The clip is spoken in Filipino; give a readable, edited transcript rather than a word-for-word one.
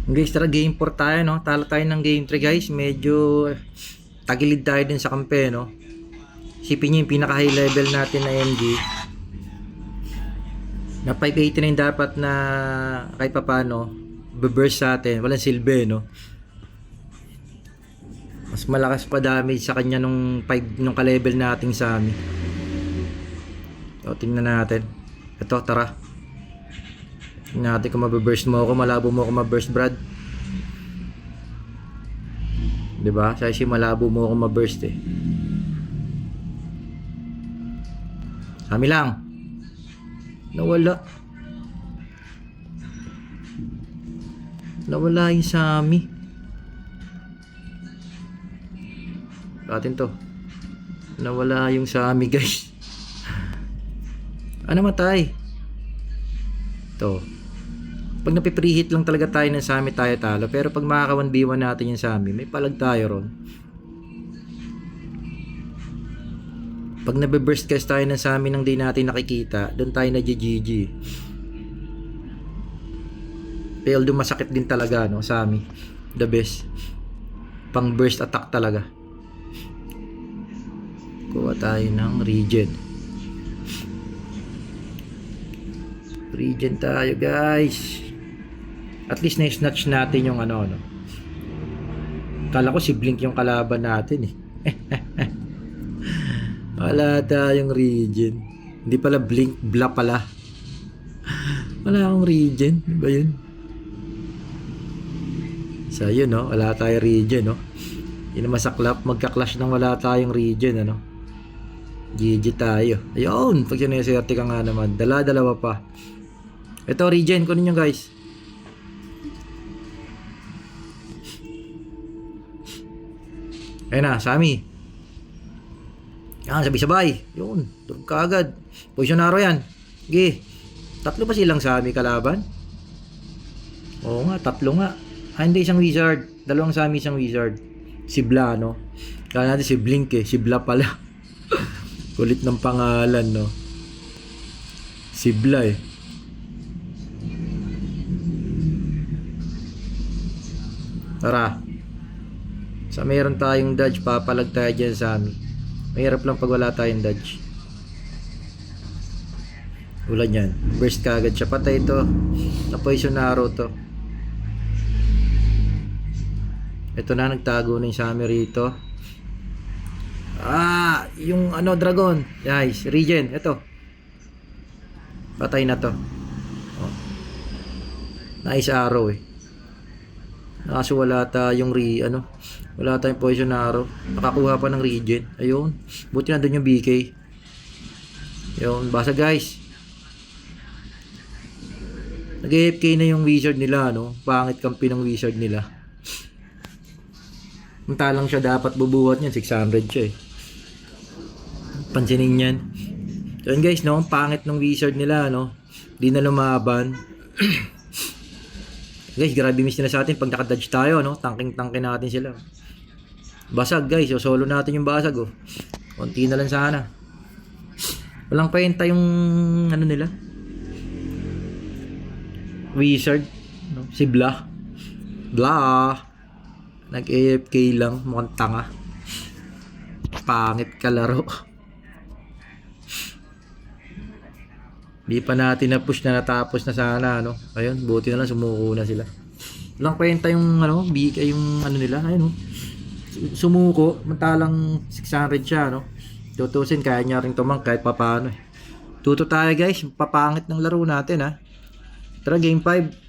Guys, tara game 4 tayo, no? Talo tayo ng game 3, guys. Medyo tagilid tayo din sa kampe, no? Isipin nyo yung pinaka high level natin na MG na 589 dapat na kahit papano be-burst sa atin. Walang silbi, no? Mas malakas pa damage sa kanya nung 5 nung ka-level nating Sammy. So, tingnan natin. Ito, tara. Tingnan natin kung mabe-burst mo ako, malabo mo ako ma-burst, Brad. Diba? Kasi malabo mo ako ma-burst eh. Sammy lang. Nawala. Nawala yung Sammy. Atin to. Nawala yung Sammy, guys. Ano matay? To. Pag napipreheat lang talaga tayo ng Sammy, tayo talo. Pero pag makaka 1v1 natin yung Sammy, may palag tayo ron. Pag nabe-burst cast tayo ng Sammy nang di natin nakikita, doon tayo na GG. Pero doon masakit din talaga, no, Sammy. The best. Pang burst attack talaga. Kuha tayo ng regen. Regen tayo, guys. At least na-snatch natin yung ano. Kala ko si Blink yung kalaban natin eh. Wala tayong regen. Hindi pala Blink, Bla pala. Wala akong regen. Di ba yun? So yun, no? Wala tayong regen, no? Yun ang masaklap. Magka-clash nang wala tayong regen, ano? GG tayo. Ayun, pag sineserte ka nga naman. Dalawa pa. Ito, regen. Kunin nyo, guys. Ayun na, Sammy. Yan, sabay-sabay. Yun, tulog ka agad. Positionaro yan. Sige. Tatlo ba silang Sammy kalaban? Oo nga, tatlo nga. Hindi, isang wizard. Dalawang Sammy, isang wizard. Si Bla, no? Kala natin si Blink eh. Si Bla pala. Kulit ng pangalan, no? Si Bla eh. Tara. Sa meron tayong dodge, papalag tayo dyan sa Sammy. Mahirap lang pag wala tayong dodge. Ulan yan. Burst ka agad siya. Patay ito. Na-poison arrow to. Ito na, nagtago na yung Sammy rito. Yung ano, dragon. Guys, regen. Ito. Patay na to. Oh. Nice arrow eh. Kaso wala tayong wala tayong poison arrow. Nakakuha pa ng regen. Ayun. Buti na doon yung BK. Ayun. Basa, guys. Nag-AFK na yung wizard nila, no? Pangit kampi ng wizard nila. Mantalang siya dapat bubuhat niyan. 600 siya eh. Pansinin yan. So yun, guys, no? Pangit ng wizard nila, no? Di na lumaban. Guys, grabe miss nila sa atin pag nakadodge tayo, no? Tanking natin sila. Basag, guys. So, solo natin yung basag, oh. Konti na lang sana. Walang pahinta yung ano nila. Wizard, no? Si Bla. Bla. Nag-AFK lang. Mukhang tanga. Pangit kalaro. Di pa natin na-push na natapos na sana, no? Ayun, buti na lang sumuko na sila. Walang kwenta yung yung nila, ayun, no? Sumuko, mantalang 600 siya, no? Tutusin, kaya niya rin tumang kahit papaano eh. Tuto tayo, guys, papangit ng laro natin, ha? Tara, game 5.